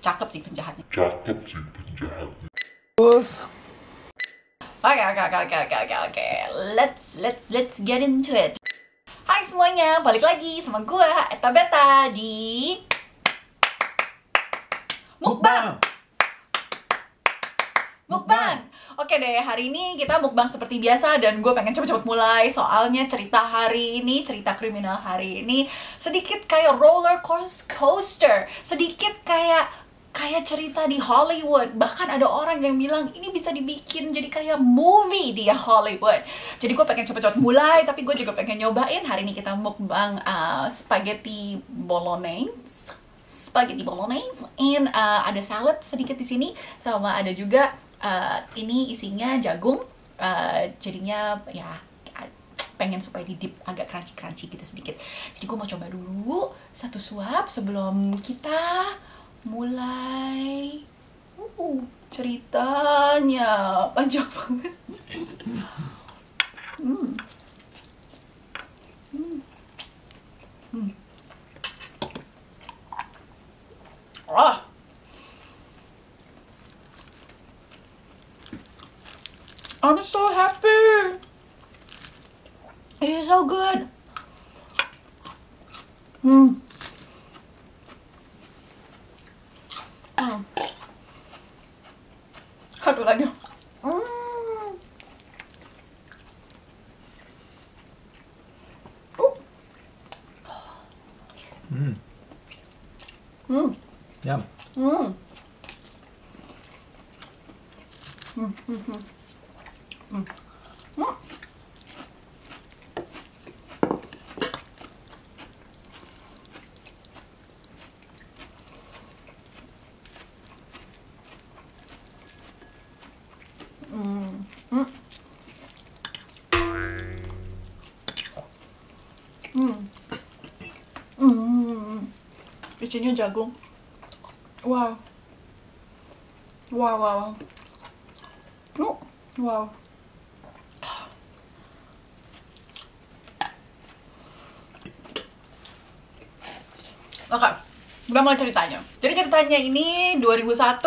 cakep sih penjahatnya. Terus Oke. Let's get into it. Hai semuanya, balik lagi sama gue Eta Beta di Mukbang. Oke deh, hari ini kita mukbang seperti biasa dan gue pengen cepet-cepet mulai. Soalnya cerita kriminal hari ini sedikit kayak roller coaster, sedikit kayak cerita di Hollywood. Bahkan ada orang yang bilang ini bisa dibikin jadi kayak movie di Hollywood. Jadi gue pengen cepet-cepet mulai, tapi gue juga pengen nyobain. Hari ini kita mukbang spaghetti bolognese, and ada salad sedikit di sini, sama ada juga ini isinya jagung. Jadinya ya pengen supaya didip agak crunchy gitu sedikit. Jadi gue mau coba dulu satu suap sebelum kita mulai. Ceritanya panjang banget. I'm so happy. It is so good. Satu lagi. Yum. Isinya jagung. Wow. Oke, kita mulai ceritanya. Jadi ceritanya ini 2001,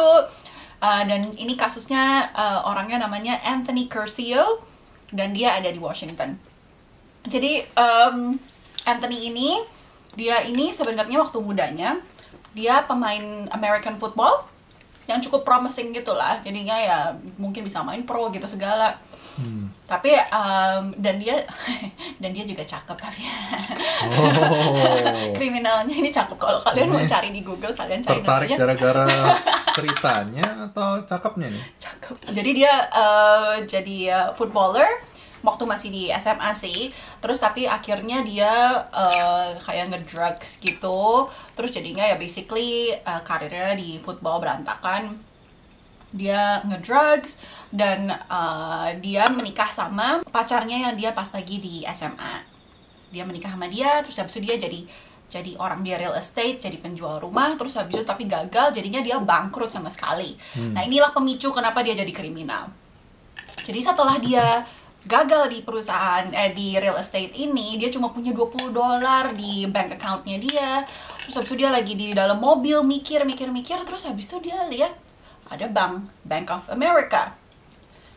dan ini kasusnya orangnya namanya Anthony Curcio, dan dia ada di Washington. Jadi Anthony dia ini sebenarnya waktu mudanya dia pemain American football yang cukup promising gitulah. Jadinya ya mungkin bisa main pro gitu segala. Tapi dan dia juga cakep tapi kriminalnya ini cakep. Kalau kalian mau cari di Google, kalian cari Tertarik namanya. gara-gara ceritanya atau cakepnya nih? Cakep. Jadi dia jadi footballer waktu masih di SMA sih. Terus tapi akhirnya dia kayak ngedrugs gitu. Terus jadinya ya basically karirnya di football berantakan. Dia ngedrugs dan dia menikah sama pacarnya yang dia pas lagi di SMA. Dia menikah sama dia, terus habis itu dia jadi orang dia real estate, jadi penjual rumah, terus habis itu tapi gagal, jadinya dia bangkrut sama sekali. Nah inilah pemicu kenapa dia jadi kriminal. Jadi setelah dia gagal di perusahaan di real estate ini, dia cuma punya $20 di bank account-nya dia. Terus habis itu dia lagi di dalam mobil mikir, terus habis itu dia lihat ada Bank of America.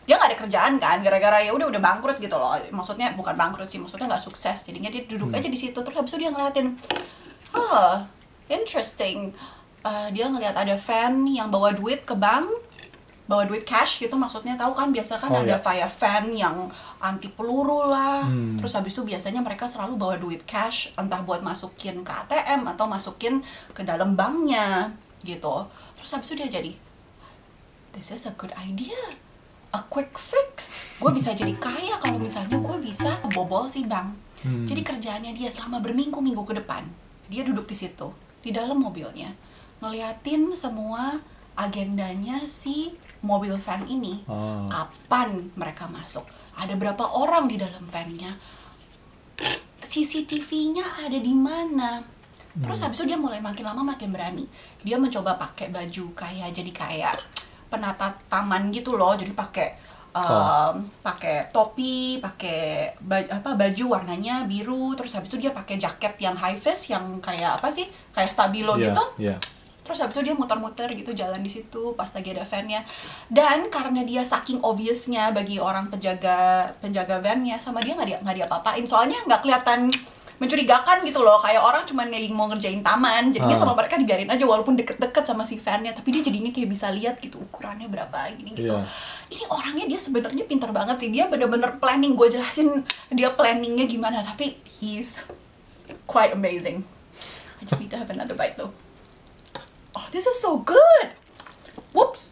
Dia nggak ada kerjaan kan, gara-gara ya udah bangkrut gitu loh. Maksudnya bukan bangkrut sih, maksudnya nggak sukses. Jadinya dia duduk aja di situ. Terus habis itu dia ngeliatin, interesting. Dia ngeliat ada fan yang bawa duit ke bank, bawa duit cash gitu, maksudnya tahu kan biasa kan ada via fan yang anti peluru lah. Terus habis itu biasanya mereka selalu bawa duit cash, entah buat masukin ke ATM atau masukin ke dalam banknya gitu. Terus habis itu dia jadi, this is a good idea, a quick fix. Gue bisa jadi kaya kalau misalnya gue bisa bobol si bank. Jadi kerjaannya dia selama berminggu-minggu ke depan, dia duduk di situ di dalam mobilnya ngeliatin semua agendanya si mobil van ini. Kapan mereka masuk, ada berapa orang di dalam van-nya, CCTV-nya ada di mana. Terus habis itu dia mulai makin lama makin berani. Dia mencoba pakai baju jadi kayak penata taman gitu loh. Jadi pakai topi, pakai baju warnanya biru. Terus habis itu dia pakai jaket yang high vis yang kayak apa sih? Kayak stabilo gitu. Terus habis itu dia muter-muter gitu jalan di situ pas lagi ada van-nya. Dan karena dia saking obviousnya bagi orang penjaga van-nya, sama dia nggak diapa-apain. Soalnya nggak kelihatan mencurigakan gitu loh, kayak orang cuma mau ngerjain taman, jadinya sama mereka dibiarin aja walaupun deket-deket sama si van-nya, tapi dia jadinya kayak bisa lihat gitu ukurannya berapa gini gitu. Ini orangnya dia sebenarnya pintar banget sih, dia bener-bener planning. Gue jelasin dia planningnya gimana, tapi he's quite amazing. I just need to have another bite though. Oh, this is so good. Whoops.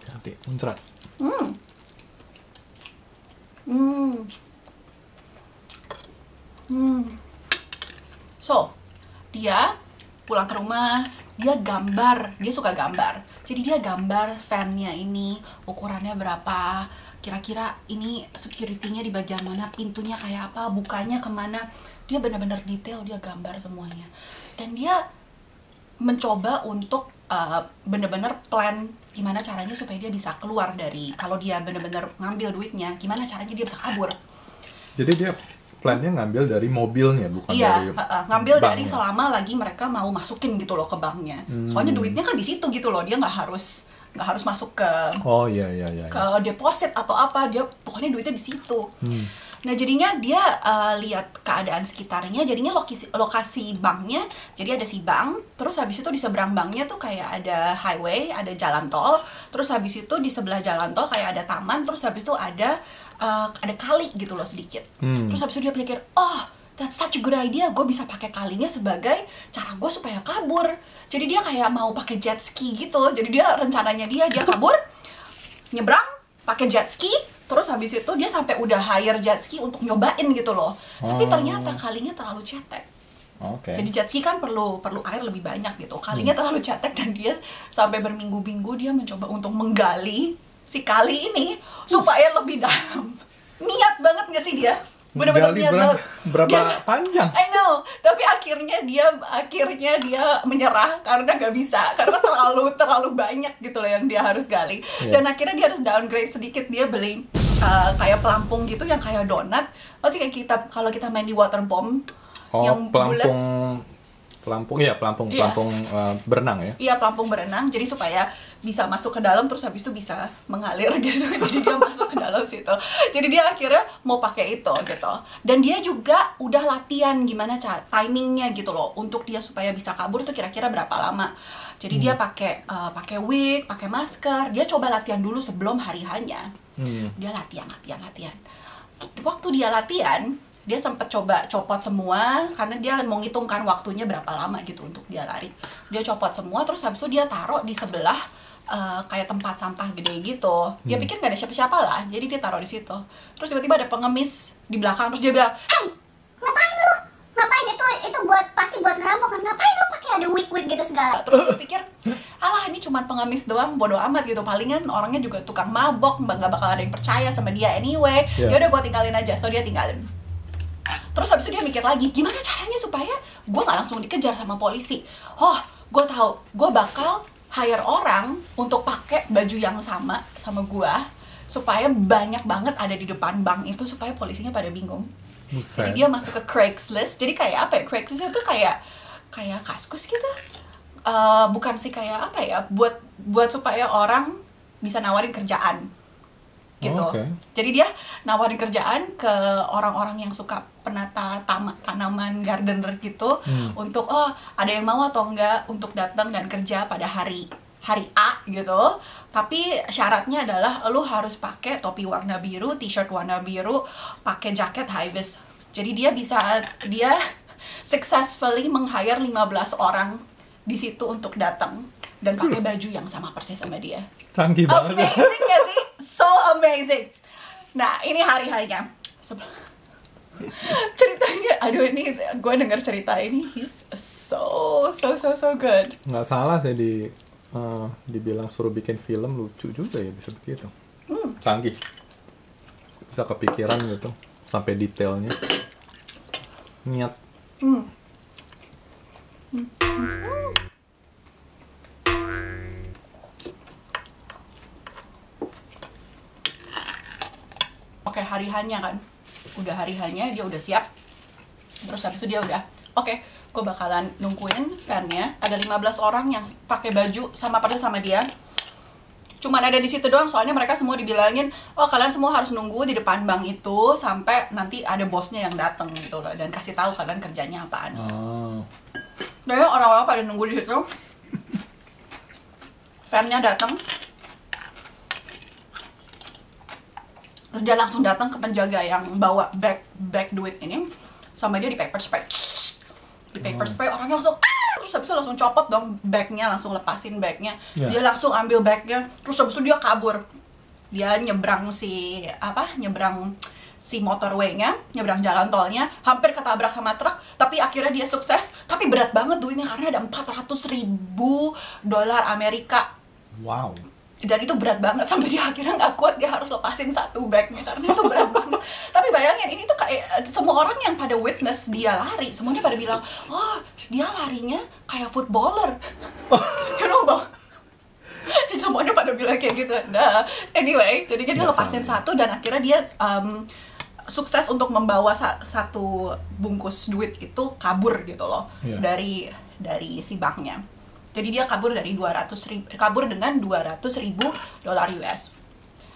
Nanti muncrat. So, dia pulang ke rumah, dia gambar, dia suka gambar. Jadi dia gambar van-nya ini, ukurannya berapa, kira-kira ini security-nya di bagian mana, pintunya kayak apa, bukanya kemana. Dia benar-benar detail, dia gambar semuanya. Dan dia mencoba untuk benar-benar plan gimana caranya supaya dia bisa keluar dari, kalau dia benar-benar ngambil duitnya, gimana caranya dia bisa kabur. Jadi dia plannya ngambil dari mobilnya, bukan dari ngambil banknya. dari selama lagi mereka mau masukin gitu loh ke banknya. Soalnya duitnya kan di situ gitu loh, dia nggak harus masuk ke ke deposit atau apa, dia pokoknya duitnya di situ. Nah jadinya dia lihat keadaan sekitarnya, jadinya lokasi banknya, jadi ada si bank, terus habis itu di seberang banknya tuh kayak ada highway, ada jalan tol, terus habis itu di sebelah jalan tol kayak ada taman, terus habis itu ada kali gitu loh sedikit. Terus habis itu dia pikir, oh that's such a good idea, gue bisa pakai kalinya sebagai cara gue supaya kabur. Jadi dia kayak mau pakai jet ski gitu, jadi dia rencananya dia kabur, nyebrang, pakai jet ski. Terus habis itu dia sampai udah hire jet ski untuk nyobain gitu loh. Tapi ternyata kalinya terlalu cetek. Jadi jet ski kan perlu air lebih banyak gitu. Kalinya terlalu cetek dan dia sampai berminggu-minggu dia mencoba untuk menggali si kali ini supaya lebih dalam. Niat banget nggak sih dia? Bener-bener niat banget. Berapa panjang? I know, tapi akhirnya dia menyerah karena nggak bisa, karena terlalu banyak gitu loh yang dia harus gali. Dan akhirnya dia harus downgrade sedikit, dia beli kayak pelampung gitu yang kayak donat. Pasti kayak kalau kita main di waterbomb yang pelampung berenang ya? Iya, pelampung berenang, jadi supaya bisa masuk ke dalam, terus habis itu bisa mengalir gitu. Jadi dia masuk ke dalam situ. Jadi dia akhirnya mau pakai itu gitu. Dan dia juga udah latihan gimana timingnya gitu loh, untuk dia supaya bisa kabur tuh kira-kira berapa lama. Jadi dia pakai wig, pakai masker. Dia coba latihan dulu sebelum hari hanya. Dia latihan. Waktu dia latihan, dia sempat coba copot semua karena dia mau ngitungkan waktunya berapa lama gitu untuk dia lari. Dia copot semua, terus habis itu dia taruh di sebelah kayak tempat sampah gede gitu. Dia pikir nggak ada siapa-siapa lah, jadi dia taruh di situ. Terus tiba-tiba ada pengemis di belakang, terus dia bilang, "Hey, ngapain lu? Ngapain itu pasti buat ngerampok kan? Ngapain lu pakai ada wig gitu segala?" Terus dia pikir, alah ini cuma pengemis doang, bodo amat gitu. Palingan orangnya juga tukang mabok, nggak bakal ada yang percaya sama dia anyway. Ya udah, gua tinggalin aja. So dia tinggalin. Terus habis itu dia mikir lagi, gimana caranya supaya gue gak langsung dikejar sama polisi. Oh, gue tahu, gue bakal hire orang untuk pakai baju yang sama gue, supaya banyak banget ada di depan bank itu, supaya polisinya pada bingung. Jadi dia masuk ke Craigslist. Jadi kayak apa ya, Craigslist itu kayak Kaskus gitu. Bukan sih, kayak apa ya, buat supaya orang bisa nawarin kerjaan gitu. Jadi dia nawarin kerjaan ke orang-orang yang suka penata tanaman, gardener gitu, untuk ada yang mau atau enggak untuk datang dan kerja pada hari A gitu. Tapi syaratnya adalah lu harus pakai topi warna biru, t-shirt warna biru, pakai jaket high vis. Jadi dia successfully meng-hire 15 orang di situ untuk datang dan pakai baju yang sama persis sama dia. Canggih banget. Amazing gak sih? So amazing. Nah, ini hari hanya. Ceritanya, aduh, ini gue denger cerita ini, he's so good. Nggak salah saya dibilang suruh bikin film, lucu juga ya bisa begitu. Canggih. Bisa kepikiran gitu sampai detailnya. Niat. Oke, hari hanya kan, udah hari hanya, dia udah siap. Terus habis itu dia udah, oke, gue bakalan nungguin fan-nya. Ada 15 orang yang pakai baju sama pada sama dia. Cuman ada di situ doang, soalnya mereka semua dibilangin, oh kalian semua harus nunggu di depan bank itu sampai nanti ada bosnya yang datang gitu loh, dan kasih tahu kalian kerjanya apaan. Jadi orang-orang pada nunggu di situ. Fan-nya datang. Terus dia langsung datang ke penjaga yang bawa bag duit ini, sama dia di paper spray. Di paper spray orangnya langsung terus habis itu langsung copot dong bagnya, langsung lepasin bagnya. Dia langsung ambil bagnya, terus habis itu dia kabur. Dia nyebrang si motorway-nya, nyebrang jalan tolnya, hampir ketabrak sama truk, tapi akhirnya dia sukses. Tapi berat banget duitnya karena ada 400.000 dolar Amerika. Wow. Dan itu berat banget sampai dia akhirnya nggak kuat, dia harus lepasin satu bagnya karena itu berat banget. Tapi bayangin, ini tuh kayak semua orang yang pada witness dia lari, semuanya pada bilang, oh dia larinya kayak footballer. You know bang? Semuanya pada bilang kayak gitu. Nah, anyway, jadinya dia lepasin satu dan akhirnya dia sukses untuk membawa satu bungkus duit itu kabur gitu loh, dari si banknya. Jadi dia kabur dengan 200.000 dolar US.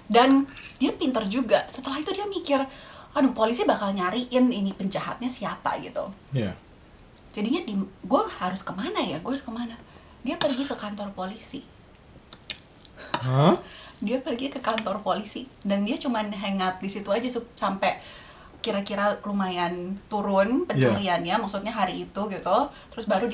Dan dia pinter juga. Setelah itu dia mikir, aduh polisi bakal nyariin ini penjahatnya siapa gitu. Jadinya gue harus kemana ya? Dia pergi ke kantor polisi. Dia pergi ke kantor polisi dan dia cuman hangout di situ aja sampai kira-kira lumayan turun pencariannya, maksudnya hari itu gitu. Terus baru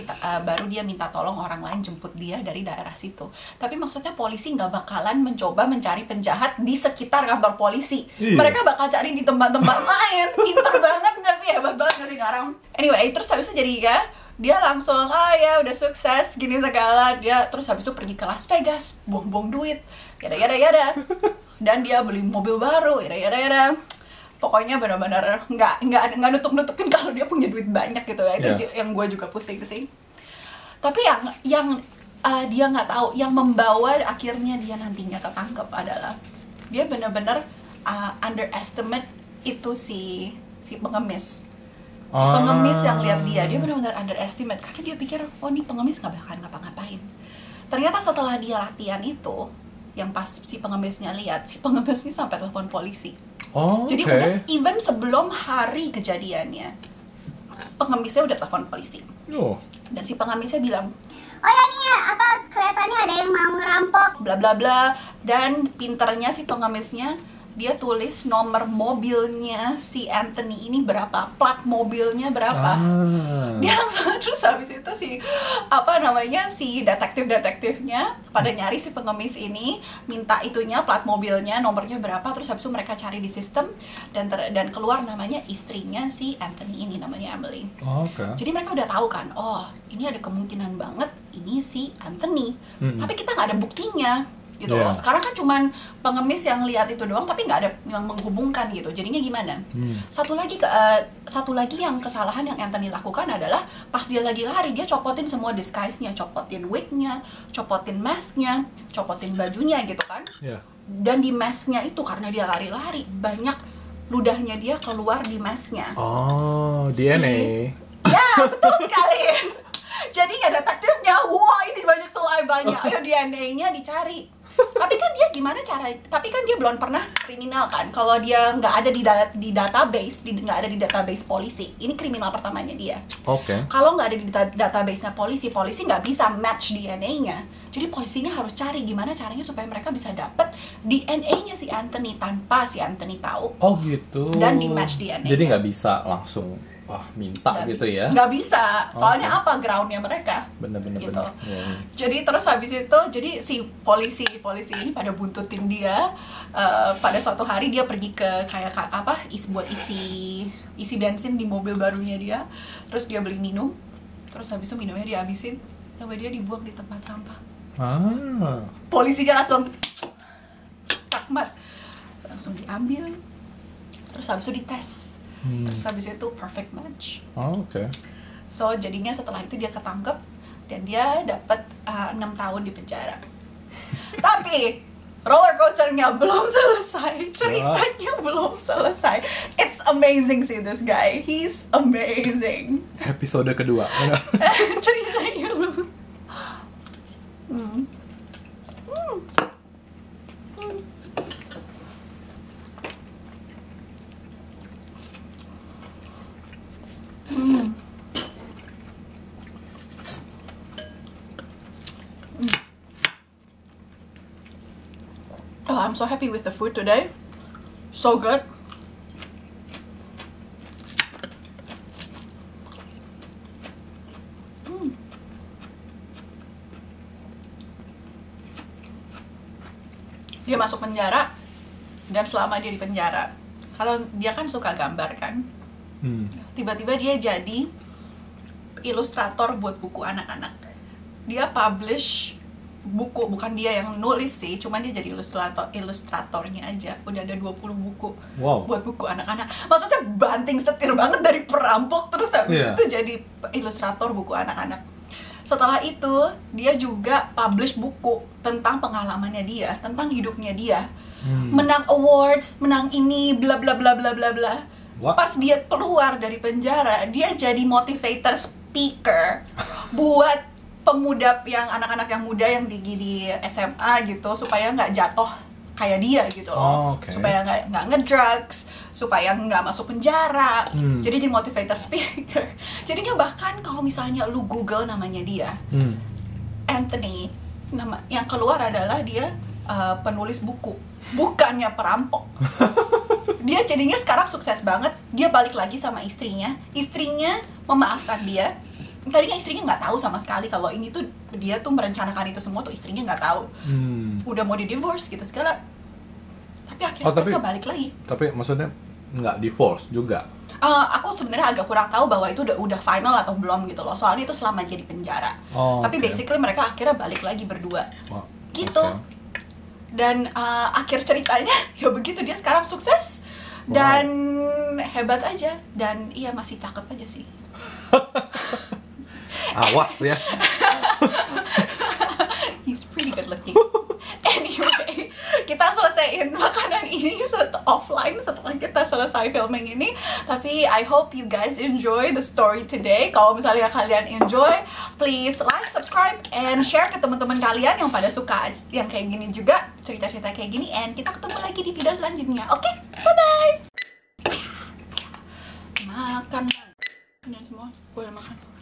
dia minta tolong orang lain jemput dia dari daerah situ. Tapi maksudnya polisi nggak bakalan mencoba mencari penjahat di sekitar kantor polisi. Mereka bakal cari di tempat-tempat lain. Pinter banget nggak sih? Hebat banget nggak sih ngarang? Anyway, terus habis itu jadi dia langsung ya udah sukses gini segala. Dia terus habis itu pergi ke Las Vegas, buang-buang duit, yada. Dan dia beli mobil baru, yada. Pokoknya benar-benar nggak nutup-nutupin kalau dia punya duit banyak gitu ya. Itu yang gue juga pusing sih. Tapi yang dia nggak tahu, yang membawa akhirnya dia nantinya ketangkep adalah dia benar-benar underestimate itu si pengemis. Pengemis yang lihat dia benar-benar underestimate karena dia pikir, oh ini pengemis nggak bakalan ngapa-ngapain. Ternyata setelah dia latihan itu, yang pas si pengemisnya lihat, si pengemisnya sampai telepon polisi. Jadi udah even sebelum hari kejadiannya, pengemisnya udah telepon polisi. Dan si pengemisnya bilang, oh ya nih ya, apa kelihatannya ada yang mau ngerampok, bla bla bla. Dan pinternya si pengemisnya, dia tulis nomor mobilnya si Anthony ini berapa, plat mobilnya berapa. Dia langsung, terus habis itu si detektifnya pada nyari si pengemis ini, minta itunya, plat mobilnya, nomornya berapa. Terus habis itu mereka cari di sistem dan keluar namanya istrinya si Anthony ini, namanya Emily. Jadi mereka udah tahu kan, oh ini ada kemungkinan banget ini si Anthony. Tapi kita nggak ada buktinya gitu loh. Sekarang kan cuman pengemis yang lihat itu doang, tapi nggak ada yang menghubungkan gitu. Jadinya gimana? Satu lagi yang kesalahan yang Anthony lakukan adalah pas dia lagi lari, dia copotin semua disguise-nya, copotin wig-nya, copotin mask-nya, copotin bajunya gitu kan. Dan di mask-nya itu karena dia lari-lari, banyak ludahnya dia keluar di mask-nya. DNA. Ya, betul sekali. Jadi nggak detektifnya, wah ini banyak saliva-nya, ayo DNA-nya dicari. Tapi kan dia gimana cara? Tapi kan dia belum pernah kriminal kan. Kalau dia nggak ada di database, nggak ada di database polisi. Ini kriminal pertamanya dia. Kalau nggak ada di database-nya polisi nggak bisa match DNA-nya. Jadi polisinya harus cari gimana caranya supaya mereka bisa dapat DNA-nya si Anthony tanpa si Anthony tahu. Dan di match DNA-nya. Jadi nggak bisa langsung minta gitu ya? Nggak bisa, soalnya apa groundnya mereka? Bener-bener gitu. Jadi terus habis itu, jadi si polisi ini pada buntutin dia. Pada suatu hari dia pergi ke buat isi bensin di mobil barunya dia. Terus dia beli minum, terus habis itu minumnya dihabisin, sampai dia dibuang di tempat sampah. Polisinya langsung skakmat, langsung diambil, terus habis itu dites. Terus habis itu perfect match. So jadinya setelah itu dia ketangkep dan dia dapat 6 tahun di penjara. Tapi roller coasternya belum selesai, ceritanya belum selesai. It's amazing sih this guy, he's amazing. Episode kedua. Ceritanya belum. Oh, I'm so happy with the food today. So good. Dia masuk penjara, dan selama dia di penjara, kalau dia kan suka gambar kan, tiba-tiba dia jadi ilustrator buat buku anak-anak. Dia publish buku, bukan dia yang nulis sih, cuman dia jadi ilustratornya aja. Udah ada 20 buku buat buku anak-anak. Maksudnya banting setir banget dari perampok, terus habis itu jadi ilustrator buku anak-anak. Setelah itu, dia juga publish buku tentang pengalamannya dia, tentang hidupnya dia. Menang awards, menang ini, bla bla bla bla bla bla. Pas dia keluar dari penjara, dia jadi motivator speaker buat pemuda, yang anak-anak yang muda yang di SMA gitu, supaya nggak jatuh kayak dia gitu loh. Supaya nggak ngedrugs, supaya nggak masuk penjara. Jadi motivator speaker. Jadinya bahkan kalau misalnya lu Google namanya dia, Anthony, yang keluar adalah dia penulis buku, bukannya perampok. Dia jadinya sekarang sukses banget. Dia balik lagi sama istrinya memaafkan dia. Tadinya istrinya nggak tahu sama sekali kalau ini tuh dia tuh merencanakan itu semua, tuh istrinya nggak tahu. Udah mau di divorce gitu segala. Tapi akhirnya mereka balik lagi. Tapi maksudnya nggak divorce juga? Aku sebenarnya agak kurang tahu bahwa itu udah final atau belum gitu loh. Soalnya itu selama dia di penjara. Tapi basically mereka akhirnya balik lagi berdua. Gitu. Dan akhir ceritanya ya begitu, dia sekarang sukses dan hebat aja, dan iya masih cakep aja sih. Awas ya. He's pretty good looking. Anyway, kita selesaiin makanan ini offline setelah kita selesai filming ini. Tapi I hope you guys enjoy the story today. Kalau misalnya kalian enjoy, please like, subscribe, and share ke teman-teman kalian yang pada suka yang kayak gini juga, cerita-cerita kayak gini. And kita ketemu lagi di video selanjutnya. Oke, bye-bye. Makan. Ini semua gue yang makan.